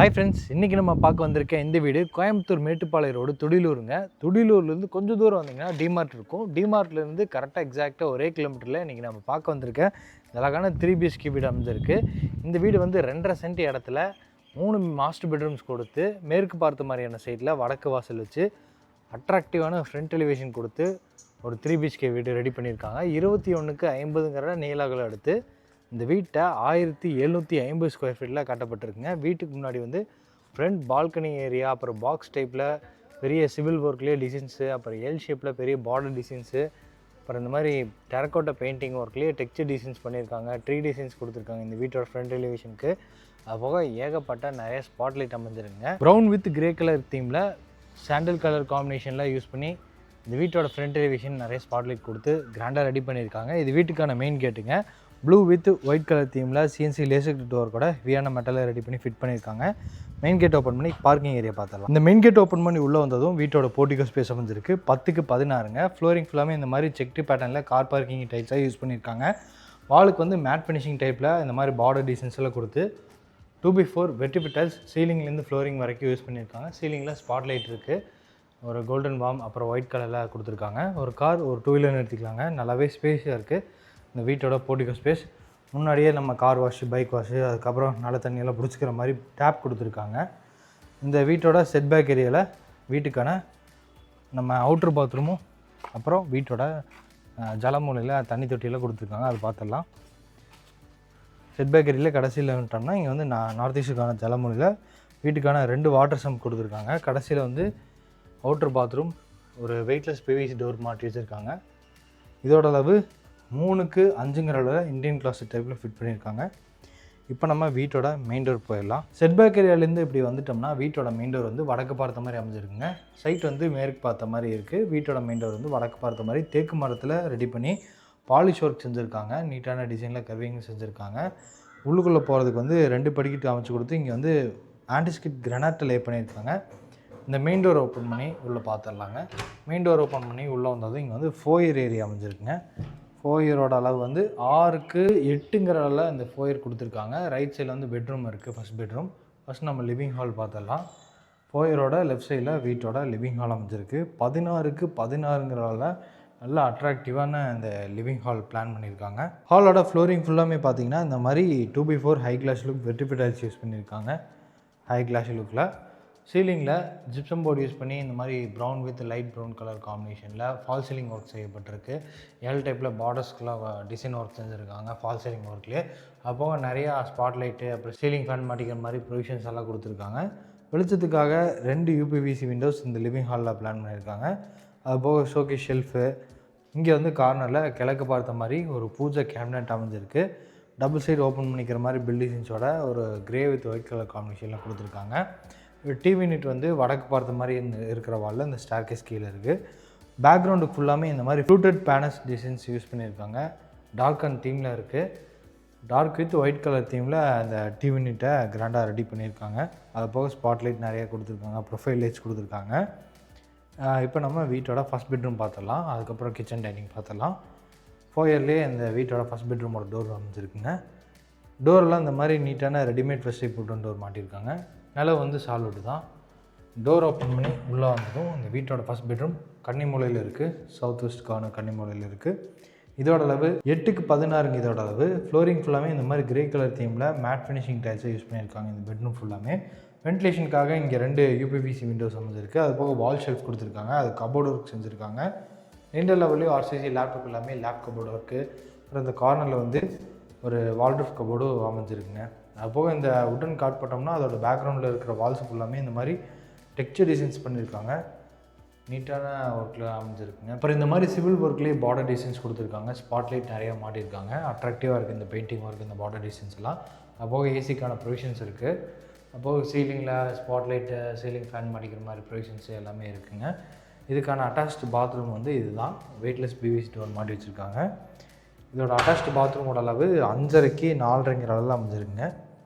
Hi friends, இன்றைக்கி நம்ம பார்க்க வந்திருக்க இந்த வீடு கோயம்புத்தூர் மேட்டுப்பாளையம் ரோடு துடிலூருங்க. துடிலூர்லேருந்து கொஞ்சம் தூரம் வந்தீங்கன்னா டிமார்ட் இருக்கும். டிமார்ட்லேருந்து கரெக்டாக எக்ஸாக்டாக ஒரே கிலோமீட்டரில் இன்றைக்கி நம்ம பார்க்க வந்திருக்க அழகான 3 BHK வீடு அமைஞ்சிருக்கு. இந்த வீடு வந்து 2.5 சென்ட் இடத்துல 3 மாஸ்டர் பெட்ரூம்ஸ் கொடுத்து மேற்கு பார்த்த மாதிரியான சைடில் வடக்கு வாசல் வச்சு அட்ராக்டிவான ஃப்ரண்ட் எலிவேஷன் கொடுத்து ஒரு 3 BHK வீடு ரெடி பண்ணியிருக்காங்க. 21க்கு 50ங்கிற நீளாகலம் எடுத்து இந்த வீட்டை 1750 ஸ்கொயர் ஃபீட்டில் கட்டப்பட்டிருக்குங்க. வீட்டுக்கு முன்னாடி வந்து ஃப்ரண்ட் பால்கனி ஏரியா, அப்புறம் பாக்ஸ் டைப்பில் பெரிய சிவில் ஒர்க்லேயே டிசைன்ஸு, அப்புறம் எல் ஷேப்பில் பெரிய பார்டர் டிசைன்ஸு, அப்புறம் இந்த மாதிரி டெரக்கோட்டா பெயிண்டிங் ஒர்க்லேயே டெக்ஸ்சர் டிசைன்ஸ் பண்ணியிருக்காங்க. ட்ரீ டிசைன்ஸ் கொடுத்துருக்காங்க இந்த வீட்டோட ஃப்ரண்ட் எலிவேஷனுக்கு. அதுபோக ஏகப்பட்ட நிறைய ஸ்பாட்லைட் அமைஞ்சிருக்குங்க. ப்ரௌன் வித் கிரே கலர் தீமில் சாண்டல் கலர் காம்பினேஷனில் யூஸ் பண்ணி இந்த வீட்டோட ஃப்ரண்ட் எலிவேஷன் நிறைய ஸ்பாட்லைட் கொடுத்து கிராண்டாக ரெடி பண்ணியிருக்காங்க. இது வீட்டுக்கான மெயின் கேட்டுங்க. ப்ளூ வித் ஒயிட் கலர் தீமில் சிஎன்சி லேசர் டோர் கூட ஹெவியான மெட்டலை ரெடி பண்ணி ஃபிட் பண்ணியிருக்காங்க. மெயின் கேட் ஓப்பன் பண்ணி பார்க்கிங் ஏரியா பார்த்துடலாம். இந்த மெயின் கேட் ஓப்பன் பண்ணி உள்ளே வந்ததும் வீட்டோட போர்ட்டிகோ ஸ்பேஸ் அமைஞ்சிருக்கு. 10க்கு 16ங்க. ஃப்ளோரிங் ஃபுல்லாமே இந்த மாதிரி செக்டு பேட்டர்னில் கார் பார்க்கிங் டைப்ஸாக யூஸ் பண்ணியிருக்காங்க. வாலுக்கு வந்து மேட் ஃபினிஷிங் டைப்பில் இந்த மாதிரி பார்டர் டிசைன்ஸ் எல்லாம் கொடுத்து 2x4 வெர்டிபிள் டைல்ஸ் சீலிங்லேருந்து ஃப்ளோரிங் வரைக்கும் யூஸ் பண்ணியிருக்காங்க. சீலிங்கில் ஸ்பாட்லைட் இருக்குது. ஒரு கோல்டன் வார்ம் அப்புறம் ஒயிட் கலரில் கொடுத்துருக்காங்க. ஒரு கார் ஒரு 2 வீலர் நிறுத்திக்கலாங்க. நல்லாவே ஸ்பேஸாக இருக்குது இந்த வீட்டோட போர்ட்டிகோ ஸ்பேஸ். முன்னாடியே நம்ம கார் வாஷ், பைக் வாஷ், அதுக்கப்புறம் நல்ல தண்ணியெல்லாம் பிடிச்சிக்கிற மாதிரி டேப் கொடுத்துருக்காங்க. இந்த வீட்டோட செட்பேக் ஏரியாவில் வீட்டுக்கான நம்ம அவுட்ரு பாத்ரூமும் அப்புறம் வீட்டோட ஜலமூலையில் தண்ணி தொட்டியெல்லாம் கொடுத்துருக்காங்க. அது பார்த்துடலாம். செட்பேக் ஏரியாவில் கடைசியில் வந்துட்டோம்னா இங்கே வந்து நார்த் ஈஸ்ட்டுக்கான ஜலமூலையில் வீட்டுக்கான 2 வாட்டர் சம்ப் கொடுத்துருக்காங்க. கடைசியில் வந்து அவுட்ரு பாத்ரூம் ஒரு வெயிட்லெஸ் பிவிசி டோர் மாட்டி வச்சுருக்காங்க. இதோட அளவு 3க்கு 5ங்கிற அளவில் இந்தியன் கிளாஸ் டைப்பில் ஃபிட் பண்ணியிருக்காங்க. இப்போ நம்ம வீட்டோட மெயின் டோர் போயிடலாம். செட்பேக் ஏரியாலேருந்து இப்படி வந்துட்டோம்னா வீட்டோட மெயின் டோர் வந்து வடக்கு பார்த்த மாதிரி அமைஞ்சிருக்குங்க. சைட் வந்து மேற்கு பார்த்த மாதிரி இருக்குது. வீட்டோட மெயின் டோர் வந்து வடக்கு பார்த்த மாதிரி தேக்கு மரத்தில் ரெடி பண்ணி பாலிஷ் ஒர்க் செஞ்சுருக்காங்க. நீட்டான டிசைனில் கர்விங் செஞ்சுருக்காங்க. உள்ளுக்குள்ளே போகிறதுக்கு வந்து 2 படிக்கட்டு அமைச்சு கொடுத்து இங்கே வந்து ஆன்டிஸ்கிட் கிரானைட் லே பண்ணியிருக்காங்க. இந்த மெயின் டோர் ஓப்பன் பண்ணி உள்ளே பார்த்துடலாங்க. மெயின் டோர் ஓப்பன் பண்ணி உள்ளே வந்ததும் இங்கே வந்து ஃபோயர் ஏரியா அமைஞ்சிருக்குங்க. ஃபோயரோட அளவு வந்து 6க்கு 8ங்கிற அளவில் இந்த ஃபோயர் கொடுத்துருக்காங்க. ரைட் சைடில் வந்து பெட்ரூம் இருக்குது. First bedroom. ஃபஸ்ட் நம்ம லிவிங் ஹால் பார்த்துடலாம். ஃபோயரோட லெஃப்ட் சைடில் வீட்டோட லிவிங் ஹால் அமைஞ்சிருக்கு. 16க்கு 16ங்கிற அளவில் நல்ல அட்ராக்டிவான இந்த லிவிங் ஹால் பிளான் பண்ணியிருக்காங்க. ஹாலோட ஃப்ளோரிங் ஃபுல்லாமே பார்த்தீங்கன்னா இந்த மாதிரி 2x4 ஹை கிளாஸ் லுக் வெர்டிபிள் டைல்ஸ் யூஸ் பண்ணியிருக்காங்க. ஹை கிளாஸ் லுக்கில் சீலிங்கில் ஜிப்சம் போர்டு யூஸ் பண்ணி இந்த மாதிரி brown with light brown colour காம்பினேஷனில் ஃபால் சீலிங் ஒர்க் செய்யப்பட்டிருக்கு. எல் டைப்பில் பார்டர்ஸ்க்கெலாம் டிசைன் ஒர்க் செஞ்சுருக்காங்க ஃபால் சீலிங் ஒர்க்லேயே. அப்போது நிறையா ஸ்பாட்லைட்டு அப்புறம் சீலிங் ஃபேன் மாட்டிக்கிற மாதிரி ப்ரொவிஷன்ஸ் எல்லாம் கொடுத்துருக்காங்க. வெளிச்சத்துக்காக 2 UPVC விண்டோஸ் இந்த லிவிங் ஹாலில் பிளான் பண்ணியிருக்காங்க. அதுபோக ஷோகேஸ் ஷெல்ஃபு. இங்கே வந்து கார்னரில் கிழக்கு பார்த்த மாதிரி ஒரு பூஜை கேபினட் அமைஞ்சிருக்கு. டபுள் சைடு ஓப்பன் பண்ணிக்கிற மாதிரி பில்டிங்ஸோட ஒரு கிரே வித் ஒயிட் கலர் காம்பினேஷனில் கொடுத்துருக்காங்க. டிவி யூனிட் வந்து வடக்கு பார்த்த மாதிரி இருக்கிற வாலில் இந்த ஸ்டேர்கேஸ் கீழே இருக்குது. பேக்ரவுண்டுக்கு ஃபுல்லாமே இந்த மாதிரி ஃப்ளூட்டட் பேனல்ஸ் டிசைன்ஸ் யூஸ் பண்ணியிருக்காங்க. டார்க் அண்ட் தீமில் இருக்குது. டார்க் வித் ஒயிட் கலர் தீமில் அந்த டிவி யூனிட்டை கிராண்டாக ரெடி பண்ணியிருக்காங்க. அது போக ஸ்பாட்லைட் நிறையா கொடுத்துருக்காங்க. ப்ரொஃபைல் லைட்ஸ் கொடுத்துருக்காங்க. இப்போ நம்ம வீட்டோட ஃபஸ்ட் பெட்ரூம் பார்த்துடலாம். அதுக்கப்புறம் கிச்சன் டைனிங் பார்த்துடலாம். ஃபோயர்லேயே இந்த வீட்டோட ஃபஸ்ட் பெட்ரூமோட டோர் அமைஞ்சிருக்குங்க. டோரெலாம் இந்த மாதிரி நீட்டான ரெடிமேட் ஃபஸ்ட் புட்டன் டோர் மாட்டியிருக்காங்க. நிலவு வந்து சால்வுட் தான். டோர் ஓப்பன் பண்ணி உள்ளே வந்ததும் இந்த வீட்டோட ஃபஸ்ட் பெட்ரூம் கன்னி மூலையில் இருக்குது. சவுத் வெஸ்ட்டுக்கான கன்னி மூலையில் இருக்குது. இதோட அளவு 8க்கு 16ங்க இதோட அளவு. ஃப்ளோரிங் ஃபுல்லாமே இந்த மாதிரி கிரே கலர் தீமில் மேட் ஃபினிஷிங் டைல்ஸை யூஸ் பண்ணியிருக்காங்க இந்த பெட்ரூம் ஃபுல்லாமே. வென்டிலேஷனுக்காக இங்கே 2 UPVC விண்டோஸ் அமைஞ்சிருக்கு. அது போக வால் ஷெல்ஃப் கொடுத்துருக்காங்க. அது கபோர்டு ஒர்க் செஞ்சுருக்காங்க. 2 லெவல்லையும் RCC லேப்டாப் எல்லாமே லேப் கபோர்டு ஒர்க்கு. அப்புறம் இந்த கார்னரில் வந்து ஒரு வால்ட்ரூஃப் கபோர்டு அமைஞ்சிருக்குங்க. அதுபோக இந்த உட்டன் கார்ட் போட்டோம்னா அதோட பேக்ரவுண்டில் இருக்கிற வால்ஸ் ஃபுல்லாமே இந்த மாதிரி டெக்ஸ்சர் டிசைன்ஸ் பண்ணியிருக்காங்க. நீட்டான ஒர்க்கில் அமைஞ்சிருக்குங்க. அப்புறம் இந்த மாதிரி சிவில் ஒர்க்லேயே பார்டர் டிசைன்ஸ் கொடுத்துருக்காங்க. ஸ்பாட்லைட் நிறையா மாட்டியிருக்காங்க. அட்ராக்டிவாக இருக்குது இந்த பெயிண்டிங் ஒர்க், இந்த பார்டர் டிசைன்ஸ் எல்லாம். அப்போது ஏசிக்கான ப்ரொவிஷன்ஸ் இருக்குது. அப்போது சீலிங்கில் ஸ்பாட்லைட்டு, சீலிங் ஃபேன் மாட்டிக்கிற மாதிரி ப்ரொவிஷன்ஸ் எல்லாமே இருக்குதுங்க. இதுக்கான அட்டாச்டு பாத்ரூம் வந்து இதுதான். வெயிட்லெஸ் பிவிசி டோர் மாட்டி வச்சுருக்காங்க. இதோட அட்டாச்டு பாத்ரூமோட அளவு 5.5க்கு 4.5ங்கிற அளவில் அமைஞ்சிருக்குங்க.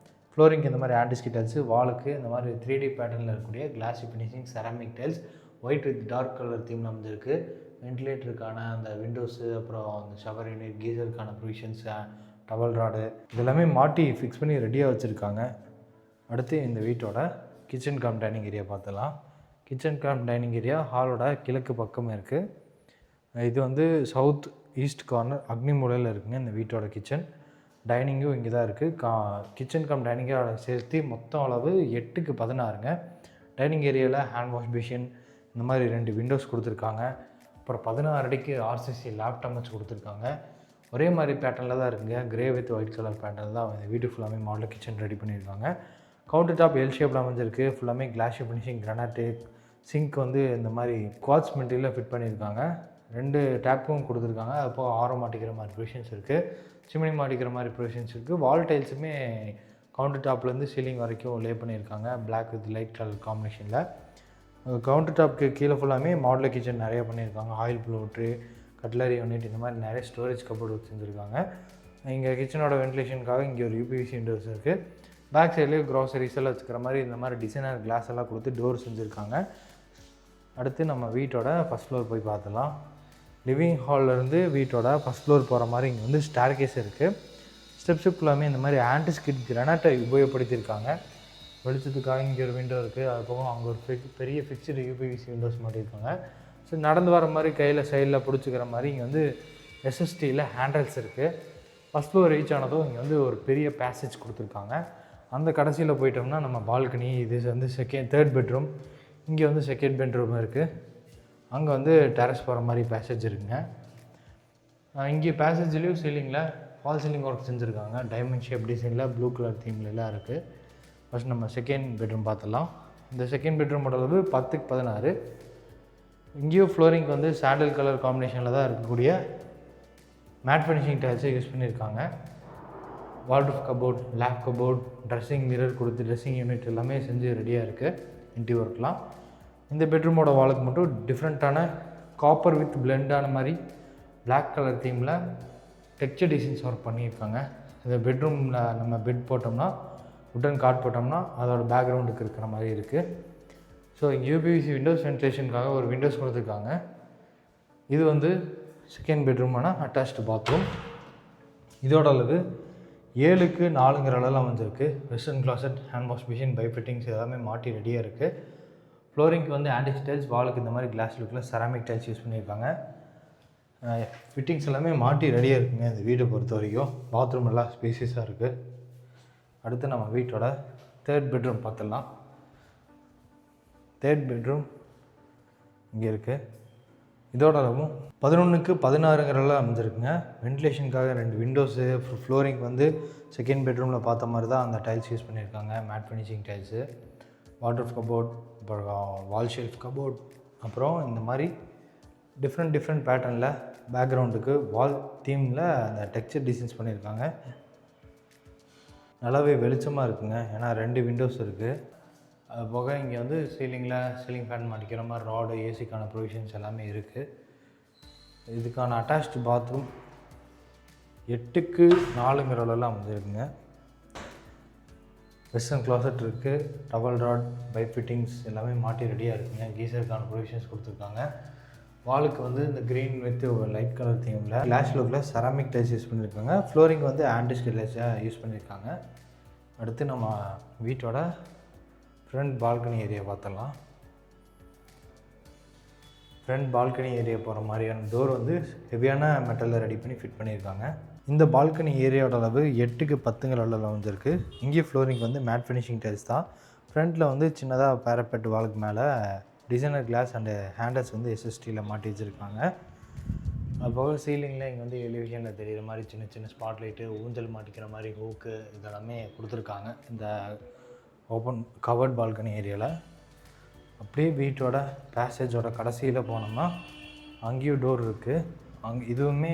ஃப்ளோரிங்க்கு இந்த மாதிரி ஆன்டிஸ்கிட் டைல்ஸு. வாலுக்கு இந்த மாதிரி 3D பேட்டர்னில் இருக்கக்கூடிய classy finishing ceramic tiles white with dark colour தீமில் அமைஞ்சிருக்கு. வென்டிலேட்டருக்கான அந்த விண்டோஸு, அப்புறம் அந்த ஷவர் யூனிட், கீசருக்கான ப்ரொவிஷன்ஸு, டவல் ராடு இதெல்லாமே மாட்டி ஃபிக்ஸ் பண்ணி ரெடியாக வச்சுருக்காங்க. அடுத்து இந்த வீட்டோட கிச்சன் கம் டைனிங் ஏரியா பார்த்துலாம். கிச்சன் கம் டைனிங் ஏரியா ஹாலோட கிழக்கு பக்கம் இருக்குது. இது வந்து சவுத் ஈஸ்ட் கார்னர் அக்னி மூலையில் இருக்குங்க இந்த வீட்டோட கிச்சன். டைனிங்கும் இங்கே தான் இருக்குது. கிச்சன் கம் டைனிங்கோட சேர்த்து மொத்தம் அளவு 8x16ங்க. டைனிங் ஏரியாவில் ஹேண்ட் வாஷ் பேஷன் இந்த மாதிரி 2 விண்டோஸ் கொடுத்துருக்காங்க. அப்புறம் 16 அடிக்கு ஆர்சிசி லேப்டாப் வச்சு கொடுத்துருக்காங்க. ஒரே மாதிரி பேட்டர்னில் தான் இருக்குங்க. Grey with white colour pattern தான் இந்த வீட்டு ஃபுல்லாமே மாடல் கிச்சன் ரெடி பண்ணியிருக்காங்க. கவுண்டர் டாப் எல் ஷேப்பில் அமைஞ்சிருக்கு. ஃபுல்லாமே கிளாஸ் ஃபினிஷிங் கிரானைட்டு. சிங்க் வந்து இந்த மாதிரி குவார்ட்ஸ் மெட்டீரியலில் ஃபிட் பண்ணியிருக்காங்க. 2 டேப்பும் கொடுத்துருக்காங்க. அப்போ ஆரம் மாட்டிக்கிற மாதிரி ப்ரொவிஷன்ஸ் இருக்குது. சிமினி மாட்டிக்கிற மாதிரி ப்ரொவிஷன்ஸ் இருக்குது. வால் டைல்ஸுமே கவுண்டர் டாப்லேருந்து சீலிங் வரைக்கும் லே பண்ணியிருக்காங்க. பிளாக் வித் லைட் கலர் காம்பினேஷனில். கவுண்டர் டாப்க்கு கீழே ஃபுல்லாமே மாடல் கிச்சன் நிறைய பண்ணியிருக்காங்க. ஆயில் ப்ளோட்ரு, கட்லரி யூனிட் இந்த மாதிரி நிறைய ஸ்டோரேஜ் கப்போர்டு வச்சுருந்துருக்காங்க. இங்கே கிச்சனோட வென்டிலேஷனுக்காக இங்கே ஒரு யூபிவிசி விண்டோஸ் இருக்குது. பேக் சைட்லேயே க்ராசரிஸ் எல்லாம் வச்சுக்கிற மாதிரி இந்த மாதிரி டிசைனர் கிளாஸ் எல்லாம் கொடுத்து டோர் செஞ்சுருக்காங்க. அடுத்து நம்ம வீட்டோட ஃபஸ்ட் ஃப்ளோர் போய் பார்த்துலாம். லிவிங் ஹால்லேருந்து வீட்டோட ஃபஸ்ட் ஃப்ளோர் போகிற மாதிரி இங்கே வந்து ஸ்டேர் கேஸ் இருக்குது. ஸ்டெப்ஸு ஃபுல்லாமே இந்த மாதிரி ஆன்டிஸ்கிட் கிரானைட்டை உபயோகப்படுத்தியிருக்காங்க. வெளிச்சத்துக்காக இங்கே ஒரு விண்டோ இருக்குது. அது போக அங்கே ஒரு பெரிய ஃபிக்ஸ்டு யூபிவிசி விண்டோஸ் மாட்டியிருக்காங்க. ஸோ நடந்து வர மாதிரி கையில் சைடில் பிடிச்சிக்கிற மாதிரி இங்கே வந்து எஸ்எஸ்டியில் ஹேண்டில்ஸ் இருக்குது. ஃபஸ்ட் ஃப்ளோர் ரீச் ஆனதும் இங்கே வந்து ஒரு பெரிய பேசேஜ் கொடுத்துருக்காங்க. அந்த கடைசியில் போயிட்டோம்னா நம்ம பால்கனி, இது வந்து தேர்ட் பெட்ரூம். இங்கே வந்து செகண்ட் பெட்ரூம் இருக்குது. அங்கே வந்து டெரஸ் போகிற மாதிரி பேசேஜ் இருக்குங்க. இங்கே பேசேஜ்லேயும் சீலிங்கில் ஃபால் சீலிங் ஒர்க் செஞ்சுருக்காங்க. டைமண்ட் ஷேப் டிசைனில் ப்ளூ கலர் தீம்லாம் இருக்குது. ஃபஸ்ட் நம்ம செகண்ட் பெட்ரூம் பார்த்துடலாம். இந்த செகண்ட் பெட்ரூமோட அளவு 10x16. இங்கேயும் ஃப்ளோரிங்க்கு வந்து சாண்டல் கலர் காம்பினேஷனில் தான் இருக்கக்கூடிய மேட் ஃபினிஷிங் டைல்ஸை யூஸ் பண்ணியிருக்காங்க. வால்ட்ரூஃப் கபோர்ட், லேப் கபோர்ட், ட்ரெஸ்ஸிங் மிரர் கொடுத்து ட்ரெஸ்ஸிங் யூனிட் எல்லாமே செஞ்சு ரெடியாக இருக்குது இன்டீரியர் ஒர்க்லாம். இந்த பெட்ரூமோட வாலுக்கு மட்டும் டிஃப்ரெண்ட்டான காப்பர் வித் பிளெண்டான மாதிரி பிளாக் கலர் தீமில் டெக்ஸ்சர் டிசைன்ஸ் ஒர்க் பண்ணியிருக்காங்க. இந்த பெட்ரூமில் நம்ம பெட் போட்டோம்னா, உட்டன் காட் போட்டோம்னா அதோட பேக்ரவுண்டுக்கு இருக்கிற மாதிரி இருக்குது. ஸோ இங்கே யூபிவிசி விண்டோஸ் வென்டிலேஷனுக்காக ஒரு விண்டோஸ் கொடுத்துருக்காங்க. இது வந்து செகண்ட் பெட்ரூமான அட்டாச்டு பாத்ரூம். இதோட அளவு 7x4ங்கிற அளவில் அமைஞ்சிருக்கு. Western closet, hand wash machine, பை ஃபிட்டிங்ஸ் எல்லாமே மாட்டி ரெடியாக இருக்குது. ஃப்ளோரிங்க்கு வந்து ஆன்டிக் டைல்ஸ், வாலுக்கு இந்த மாதிரி கிளாஸ் லுக்கில் செராமிக் டைல்ஸ் யூஸ் பண்ணியிருக்காங்க. ஃபிட்டிங்ஸ் எல்லாமே மாட்டி ரெடியாக இருக்குங்க இந்த வீட்டை பொறுத்த வரைக்கும். பாத்ரூம் எல்லாம் ஸ்பேசியஸாக இருக்குது. அடுத்து நம்ம வீட்டோட தேர்ட் பெட்ரூம் பார்த்துடலாம். தேர்ட் பெட்ரூம் இங்கே இருக்குது. இதோட அளவும் 11x16ங்கிறலாம் அமைஞ்சிருக்குங்க. வென்டிலேஷனுக்காக 2 விண்டோஸு, ஃப்ளோரிங் வந்து செகண்ட் பெட்ரூமில் பார்த்த மாதிரி தான் அந்த டைல்ஸ் யூஸ் பண்ணியிருக்காங்க. Matte finishing tiles, water cupboard, அப்புறம் வால் ஷெல்ஃப் கபோர்ட், அப்புறம் இந்த மாதிரி டிஃப்ரெண்ட் பேட்டர்னில் பேக்ரவுண்டுக்கு வால் தீமில் அந்த டெக்ஸ்சர் டிசைன்ஸ் பண்ணியிருக்காங்க. நல்லாவே வெளிச்சமாக இருக்குங்க, ஏன்னா 2 விண்டோஸ் இருக்குது. அது போக இங்கே வந்து சீலிங் ஃபேன் மாட்டிக்கிற மாதிரி ராடு, ஏசிக்கான ப்ரொவிஷன்ஸ் எல்லாமே இருக்குது. இதுக்கான அட்டாச்டு பாத்ரூம் 8x4ங்கிற அளவில் அமைஞ்சிருக்குங்க. வெஸ்டர்ன் கிளாசட் இருக்குது. டவல் ராட், பைப் ஃபிட்டிங்ஸ் எல்லாமே மாட்டி ரெடியாக இருக்குங்க. கீசருக்கான ப்ரொவிஷன்ஸ் கொடுத்துருக்காங்க. வாலுக்கு வந்து இந்த க்ரீன் வித் லைட் கலர் தீமில் கிளாஸ் லுக்கில் செராமிக் டைல்ஸ் யூஸ் பண்ணியிருக்காங்க. ஃப்ளோரிங் வந்து ஆன்டிஸ்க் டைல்ஸாக யூஸ் பண்ணியிருக்காங்க. அடுத்து நம்ம வீட்டோட ஃப்ரண்ட் பால்கனி ஏரியா பார்த்துடலாம். ஃப்ரண்ட் பால்கனி ஏரியா போகிற மாதிரியான டோர் வந்து ஹெவியான மெட்டலில் ரெடி பண்ணி ஃபிட் பண்ணியிருக்காங்க. இந்த பால்கனி ஏரியாவோட அளவு 8x10ங்கிற அளவில் வந்துருக்கு. இங்கேயும் ஃப்ளோரிங் வந்து மேட் ஃபினிஷிங் டைல்ஸ் தான். ஃப்ரண்ட்டில் வந்து சின்னதாக பேரப்பெட் வாலுக்கு மேலே டிசைனர் கிளாஸ் அண்டு ஹேண்டல்ஸ் வந்து எஸ்எஸ்டியில் மாட்டி வச்சுருக்காங்க. அதுபோக சீலிங்கில் இங்கே வந்து எலிவேஷனில் தெரிகிற மாதிரி சின்ன ஸ்பாட் லைட்டு, ஊஞ்சல் மாட்டிக்கிற மாதிரி ஹூக்கு இதெல்லாமே கொடுத்துருக்காங்க இந்த ஓப்பன் கவர்ட் பால்கனி ஏரியாவில். அப்படியே வீட்டோட பேசேஜோட கடைசியில் போனோம்னா அங்கேயும் டோர் இருக்குது. இதுவுமே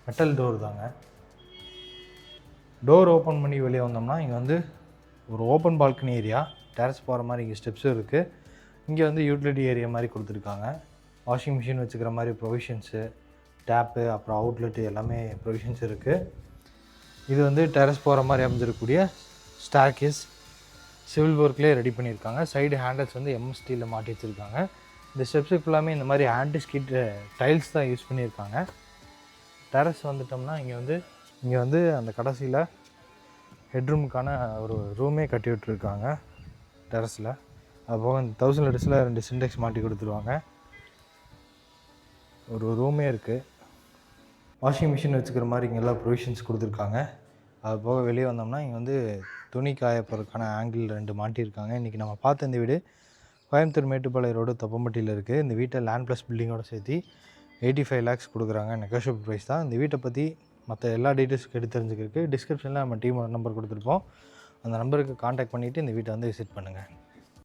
மெட்டல் டோர் தாங்க. டோர் ஓப்பன் பண்ணி வெளியே வந்தோம்னா இங்கே வந்து ஒரு ஓப்பன் பால்கனி ஏரியா, டெரஸ் போகிற மாதிரி இங்கே ஸ்டெப்ஸும் இருக்குது. இங்கே வந்து யூட்டிலிட்டி ஏரியா மாதிரி கொடுத்துருக்காங்க. வாஷிங் மிஷின் வச்சுக்கிற மாதிரி ப்ரொவிஷன்ஸு, டேப்பு, அப்புறம் அவுட்லெட்டு எல்லாமே ப்ரொவிஷன்ஸ் இருக்குது. இது வந்து டெரஸ் போகிற மாதிரி அமைஞ்சிருக்கக்கூடிய ஸ்டார்கேஸ் சிவில் ஒர்க்லேயே ரெடி பண்ணியிருக்காங்க. சைடு ஹேண்டல்ஸ் வந்து எம்எஸ்டியில் மாட்டி வச்சுருக்காங்க. இந்த ஸ்டெப்ஸுக்கு ஃபுல்லாமே இந்த மாதிரி ஆன்டிஸ்கிட் டைல்ஸ் தான் யூஸ் பண்ணியிருக்காங்க. டெரஸ் வந்துட்டோம்னா இங்கே வந்து அந்த கடைசியில் ஹெட்ரூமுக்கான ஒரு ரூமே கட்டி விட்டுருக்காங்க டெரஸில். அது போக இந்த 1000 லிட்டர்ஸில் 2 சின்டெக்ஸ் மாட்டி கொடுத்துருவாங்க. ஒரு ரூமே இருக்குது. வாஷிங் மிஷின் வச்சுக்கிற மாதிரி இங்கே எல்லாம் ப்ரொவிஷன்ஸ் கொடுத்துருக்காங்க. அது போக வெளியே வந்தோம்னா இங்கே வந்து துணி காய போகிறதுக்கான ஆங்கிள் 2 மாட்டியிருக்காங்க. இன்றைக்கி நம்ம பார்த்த இந்த வீடு கோயம்புத்தூர் மேட்டுப்பாளையம் ரோடு தொப்பம்பட்டியில் இருக்குது. இந்த வீட்டை லேண்ட் ப்ளஸ் பில்டிங்கோட சேர்த்து 85 lakhs கொடுக்குறாங்க. நெகோஷியபிள் ப்ரைஸ் தான். இந்த வீட்டை பற்றி மற்ற எல்லா டீட்டெயில்ஸும் எடுத்து தெரிஞ்சுக்கிறதுக்கு டிஸ்கிரிப்ஷனில் நம்ம டீமோட நம்பர் கொடுத்துருப்போம். அந்த நம்பருக்கு காண்டாக்ட் பண்ணிவிட்டு இந்த வீட்டை வந்து விசிட் பண்ணுங்கள்.